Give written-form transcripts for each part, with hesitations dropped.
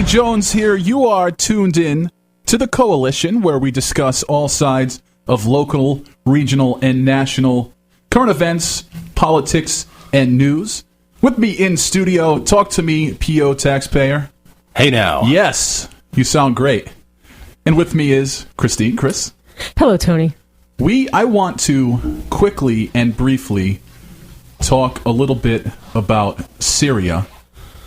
Tony Jones here. You are tuned in to The Coalition, where we discuss all sides of local, regional, and national current events, politics, and news. With me in studio, talk to me, PO taxpayer. Hey now. Yes, you sound great. And with me is Christine. Chris. Hello, Tony. I want to quickly and briefly talk a little bit about Syria.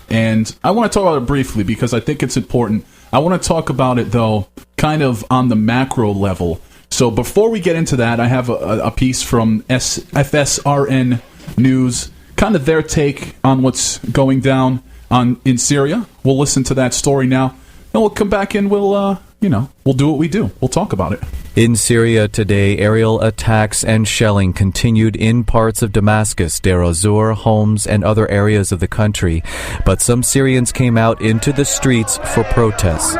And I want to talk about it briefly because I think it's important. I want to talk about it, though, kind of on the macro level. So before we get into that, I have a piece from FSRN News, kind of their take on what's going down in Syria. We'll listen to that story now, and we'll come back and we'll do what we do. We'll talk about it. In Syria today, aerial attacks and shelling continued in parts of Damascus, Deir ez-Zor, Homs, and other areas of the country. But some Syrians came out into the streets for protests.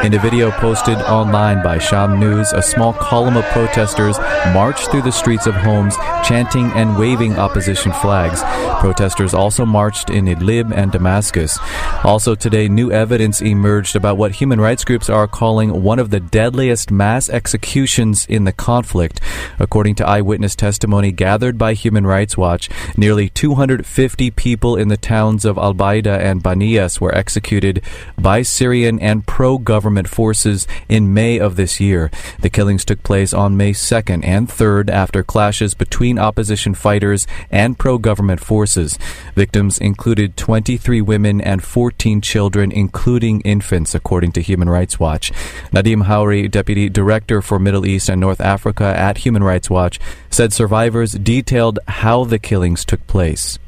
In a video posted online by Sham News, a small column of protesters marched through the streets of Homs, chanting and waving opposition flags. Protesters also marched in Idlib and Damascus. Also today, new evidence emerged about what human rights groups are calling one of the deadliest mass executions in the conflict. According to eyewitness testimony gathered by Human Rights Watch, nearly 250 people in the towns of Al-Baida and Baniyas were executed by Syrian and pro-government forces in May of this year. The killings took place on May 2nd and 3rd after clashes between opposition fighters and pro-government forces. Victims included 23 women and 14 children, including infants, according to Human Rights Watch. Nadim Houri, Deputy Director for Middle East and North Africa at Human Rights Watch, said survivors detailed how the killings took place.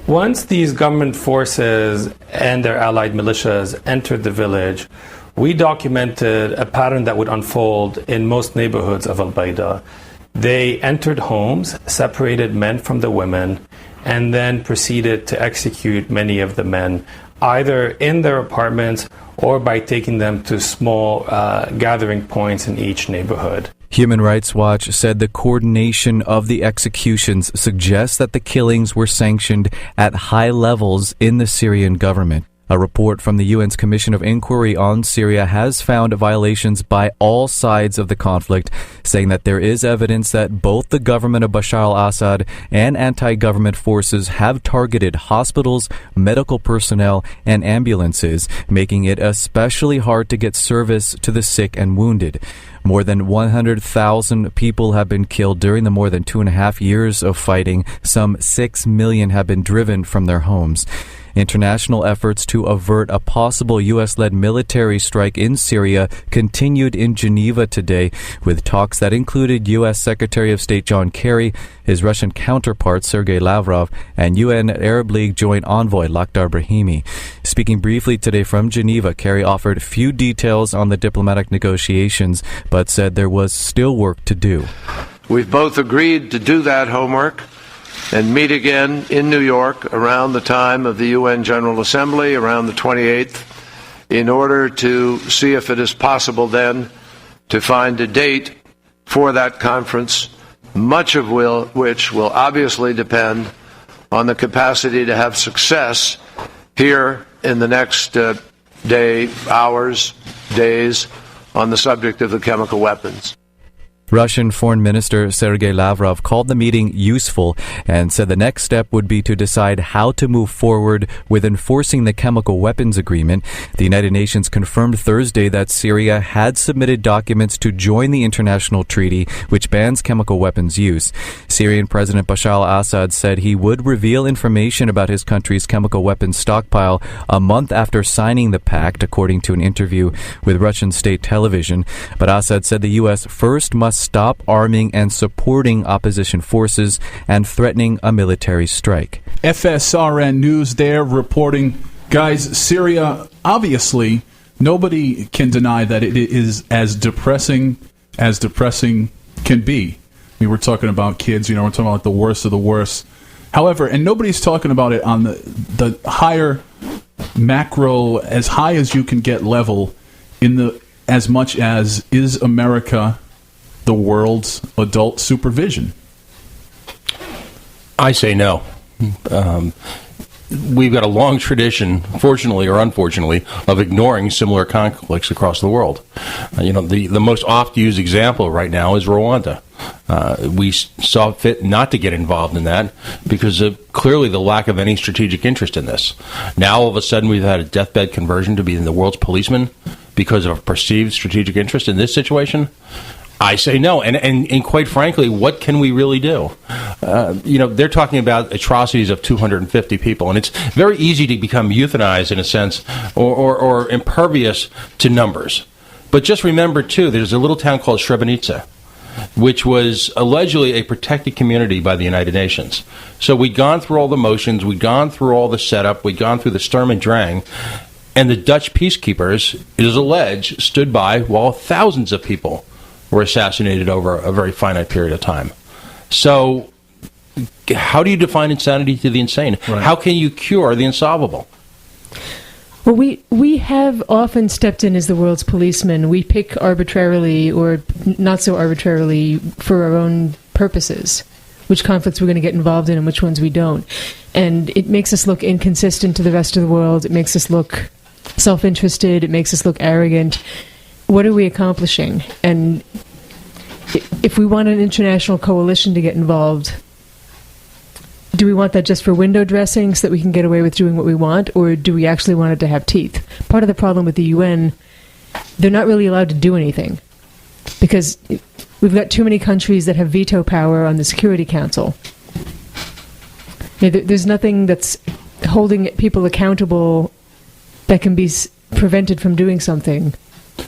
Once these government forces and their allied militias entered the village, we documented a pattern that would unfold in most neighborhoods of Al-Baida. They entered homes, separated men from the women, and then proceeded to execute many of the men, either in their apartments or by taking them to small gathering points in each neighborhood. Human Rights Watch said the coordination of the executions suggests that the killings were sanctioned at high levels in the Syrian government. A report from the UN's Commission of Inquiry on Syria has found violations by all sides of the conflict, saying that there is evidence that both the government of Bashar al-Assad and anti-government forces have targeted hospitals, medical personnel, and ambulances, making it especially hard to get service to the sick and wounded. More than 100,000 people have been killed during the more than 2.5 years of fighting. Some 6 million have been driven from their homes. International efforts to avert a possible U.S.-led military strike in Syria continued in Geneva today, with talks that included U.S. Secretary of State John Kerry, his Russian counterpart Sergei Lavrov, and UN Arab League Joint Envoy Lakhdar Brahimi. Speaking briefly today from Geneva, Kerry offered few details on the diplomatic negotiations, but said there was still work to do. We've both agreed to do that homework and meet again in New York around the time of the UN General Assembly, around the 28th, in order to see if it is possible then to find a date for that conference, much of which will obviously depend on the capacity to have success here in the next day, hours, days, on the subject of the chemical weapons. Russian Foreign Minister Sergei Lavrov called the meeting useful and said the next step would be to decide how to move forward with enforcing the chemical weapons agreement. The United Nations confirmed Thursday that Syria had submitted documents to join the international treaty which bans chemical weapons use. Syrian President Bashar al-Assad said he would reveal information about his country's chemical weapons stockpile a month after signing the pact, according to an interview with Russian state television. But Assad said the U.S. first must stop arming and supporting opposition forces and threatening a military strike. FSRN News there reporting, guys, Syria, obviously, nobody can deny that it is as depressing can be. We were talking about kids, we're talking about the worst of the worst. However, and nobody's talking about it on the higher macro, as high as you can get level, in the as much as is America the world's adult supervision? I say no. we've got a long tradition, fortunately or unfortunately, of ignoring similar conflicts across the world. The most oft-used example right now is Rwanda. We saw fit not to get involved in that because of clearly the lack of any strategic interest in this. Now, all of a sudden, we've had a deathbed conversion to being the world's policeman because of a perceived strategic interest in this situation. I say no, and quite frankly, what can we really do? They're talking about atrocities of 250 people, and it's very easy to become euthanized in a sense, or impervious to numbers. But just remember, too, there's a little town called Srebrenica, which was allegedly a protected community by the United Nations. So we'd gone through all the motions, we'd gone through all the setup, we'd gone through the Sturm und Drang, and the Dutch peacekeepers, it is alleged, stood by while thousands of people were assassinated over a very finite period of time. So how do you define insanity to the insane? Right. How can you cure the insolvable? Well, we have often stepped in as the world's policeman. We pick arbitrarily or not so arbitrarily for our own purposes which conflicts we're going to get involved in and which ones we don't. And it makes us look inconsistent to the rest of the world. It makes us look self-interested. It makes us look arrogant. What are we accomplishing? And if we want an international coalition to get involved, do we want that just for window dressing so that we can get away with doing what we want, or do we actually want it to have teeth? Part of the problem with the UN, they're not really allowed to do anything because we've got too many countries that have veto power on the Security Council. There's nothing that's holding people accountable that can be prevented from doing something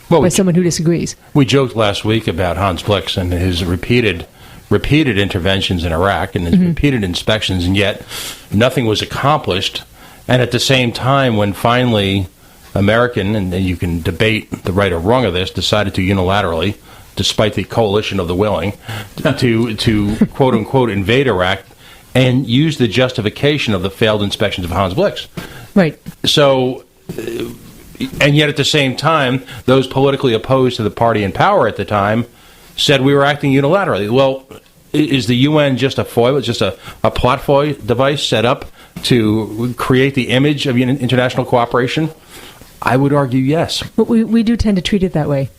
by someone who disagrees. We joked last week about Hans Blix and his repeated interventions in Iraq and his repeated inspections, and yet nothing was accomplished. And at the same time, when finally American, and you can debate the right or wrong of this, decided to unilaterally, despite the coalition of the willing, to quote-unquote invade Iraq and use the justification of the failed inspections of Hans Blix. Right. So, and yet at the same time, those politically opposed to the party in power at the time said we were acting unilaterally. Well, is the UN just a foil, just a plot foil device set up to create the image of international cooperation? I would argue yes. But we do tend to treat it that way.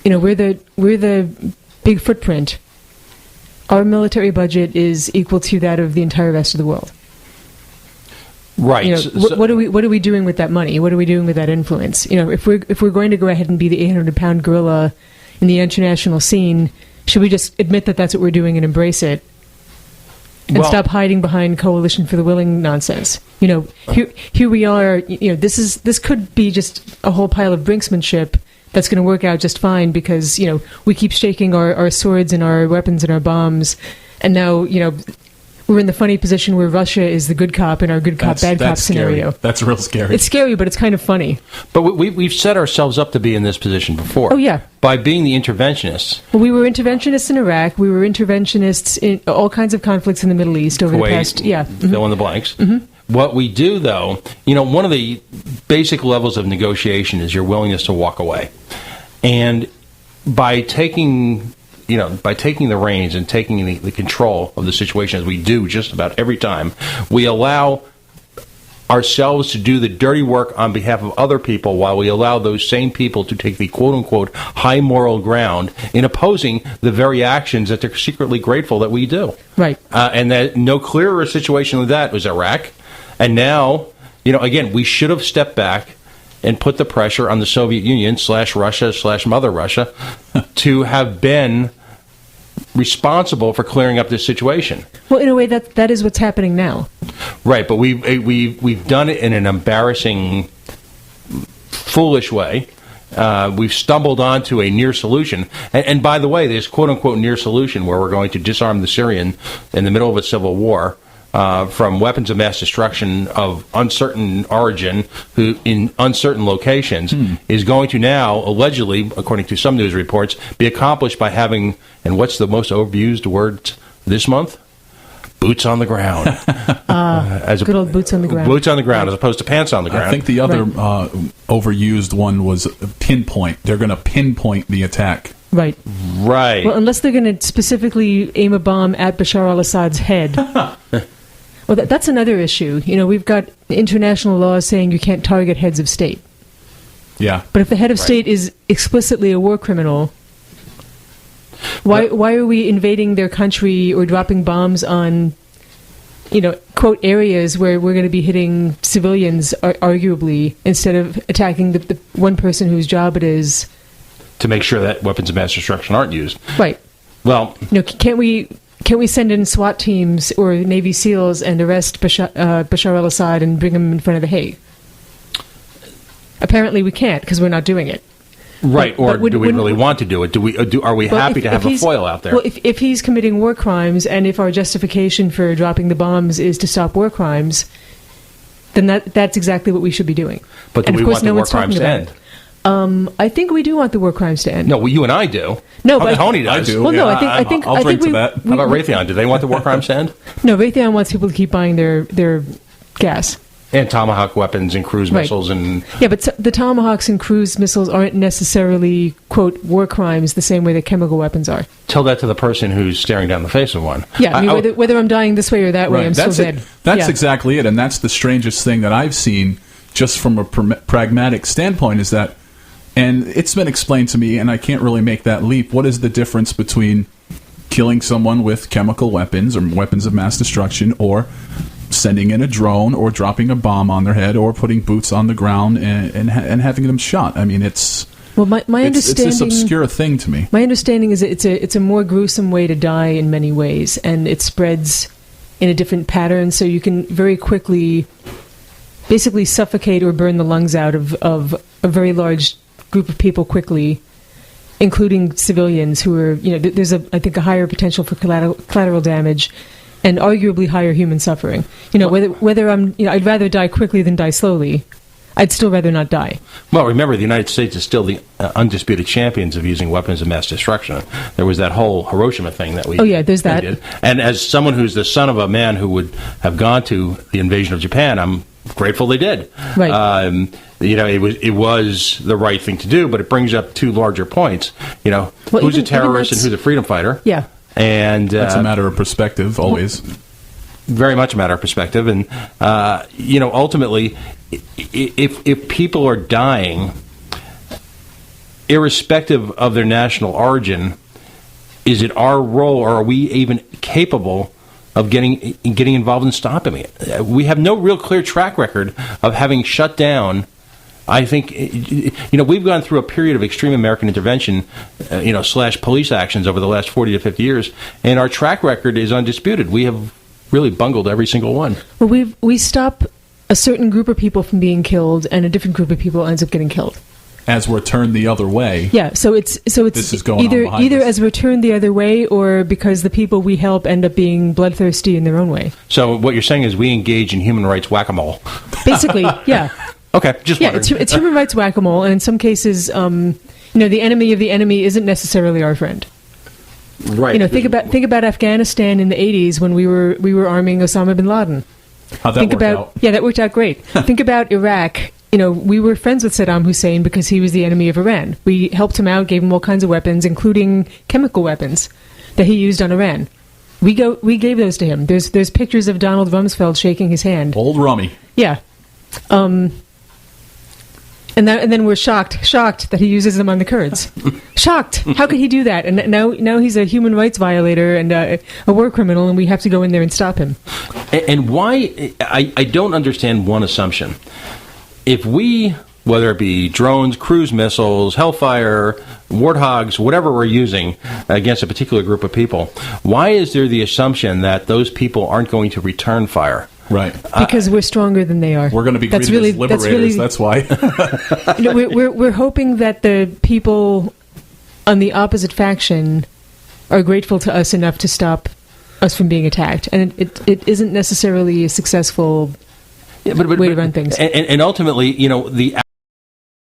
You know, we're the big footprint. Our military budget is equal to that of the entire rest of the world. Right. You know, what are we doing with that money? What are we doing with that influence? You know, if we're going to go ahead and be the 800-pound gorilla in the international scene, should we just admit that that's what we're doing and embrace it, and stop hiding behind coalition for the willing nonsense? You know, here we are. You know, this could be just a whole pile of brinksmanship that's going to work out just fine because, you know, we keep shaking our swords and our weapons and our bombs, and now, you know, we're in the funny position where Russia is the good cop in our good cop, bad cop scenario. That's real scary. It's scary, but it's kind of funny. But we've set ourselves up to be in this position before. Oh, yeah. By being the interventionists. Well, we were interventionists in Iraq. We were interventionists in all kinds of conflicts in the Middle East over Kuwait, the past... Yeah. Fill in the blanks. What we do, though, you know, one of the basic levels of negotiation is your willingness to walk away. And by taking the reins and taking the control of the situation, as we do just about every time, we allow ourselves to do the dirty work on behalf of other people while we allow those same people to take the quote-unquote high moral ground in opposing the very actions that they're secretly grateful that we do. Right. And that no clearer situation than that was Iraq. And now, you know, again, we should have stepped back and put the pressure on the Soviet Union /Russia /Mother Russia to have been responsible for clearing up this situation. Well, in a way, that is what's happening now. Right, but we've done it in an embarrassing, foolish way. We've stumbled onto a near solution. And by the way, this quote-unquote near solution where we're going to disarm the Syrian in the middle of a civil war from weapons of mass destruction of uncertain origin in uncertain locations is going to now, allegedly, according to some news reports, be accomplished by having, and what's the most overused word this month? Boots on the ground. Good old boots on the ground. Boots on the ground as opposed to pants on the ground. I think the other overused one was pinpoint. They're going to pinpoint the attack. Right. Right. Well, unless they're going to specifically aim a bomb at Bashar al-Assad's head. Well, that's another issue. We've got international laws saying you can't target heads of state. Yeah. But if the head of state is explicitly a war criminal, why are we invading their country or dropping bombs on, quote, areas where we're going to be hitting civilians, arguably, instead of attacking the one person whose job it is to make sure that weapons of mass destruction aren't used. Right. Well, can't we send in SWAT teams or Navy SEALs and arrest Bashar al-Assad and bring him in front of the Hague? Apparently we can't because we're not doing it. Right, or do we really want to do it? Are we happy to have a foil out there? Well, if he's committing war crimes and if our justification for dropping the bombs is to stop war crimes, then that's exactly what we should be doing. But do we want the war crimes to end? I think we do want the war crimes to end. No, well, you and I do. No, but Tony does. I do. Well, no, yeah, I think I'll drink to that. How about Raytheon? Do they want the war crimes to end? No, Raytheon wants people to keep buying their gas. And Tomahawk weapons and cruise missiles and... Yeah, but the Tomahawks and cruise missiles aren't necessarily, quote, war crimes the same way that chemical weapons are. Tell that to the person who's staring down the face of one. Yeah, I mean, whether I'm dying this way or that way, I'm still dead. That's exactly it, and that's the strangest thing that I've seen just from a pragmatic standpoint is that, and it's been explained to me, and I can't really make that leap, what is the difference between killing someone with chemical weapons or weapons of mass destruction or sending in a drone or dropping a bomb on their head or putting boots on the ground and having them shot? I mean, it's my understanding. It's this obscure thing to me. My understanding is that it's a more gruesome way to die in many ways, and it spreads in a different pattern, so you can very quickly basically suffocate or burn the lungs out of a very large group of people quickly, including civilians who are, there's I think a higher potential for collateral damage and arguably higher human suffering. Whether I'm, I'd rather die quickly than die slowly. I'd still rather not die. Well, remember, the United States is still the undisputed champions of using weapons of mass destruction. There was that whole Hiroshima thing that we there's that. did. And as someone who's the son of a man who would have gone to the invasion of Japan, I'm grateful they did. Right. It was the right thing to do, but it brings up two larger points. Who's a terrorist and who's a freedom fighter? Yeah. And that's a matter of perspective, always. Very much a matter of perspective. And, ultimately, if people are dying, irrespective of their national origin, is it our role, or are we even capable of getting involved in stopping it? We have no real clear track record of having shut down. I think, we've gone through a period of extreme American intervention, / police actions over the last 40 to 50 years, and our track record is undisputed. We have really bungled every single one. Well, we stop a certain group of people from being killed, and a different group of people ends up getting killed. As we're turned the other way. Yeah, so it's this is going either as we're turned the other way, or because the people we help end up being bloodthirsty in their own way. So what you're saying is we engage in human rights whack-a-mole. Basically, yeah. Okay, just wondering. It's human rights whack-a-mole, and in some cases, the enemy of the enemy isn't necessarily our friend. Right. Think about Afghanistan in the 80s when we were arming Osama bin Laden. How'd that work out? Yeah, that worked out great. Think about Iraq. We were friends with Saddam Hussein because he was the enemy of Iran. We helped him out, gave him all kinds of weapons, including chemical weapons that he used on Iran. We gave those to him. There's pictures of Donald Rumsfeld shaking his hand. Old Rummy. Yeah. And then we're shocked that he uses them on the Kurds. Shocked. How could he do that? And now he's a human rights violator and a war criminal, and we have to go in there and stop him. And why? I don't understand one assumption. If we, whether it be drones, cruise missiles, Hellfire, Warthogs, whatever we're using against a particular group of people, why is there the assumption that those people aren't going to return fire? Right. Because we're stronger than they are. We're going to be greeted as liberators, that's why. We're hoping that the people on the opposite faction are grateful to us enough to stop us from being attacked. And it isn't necessarily a successful way to run things. And ultimately, the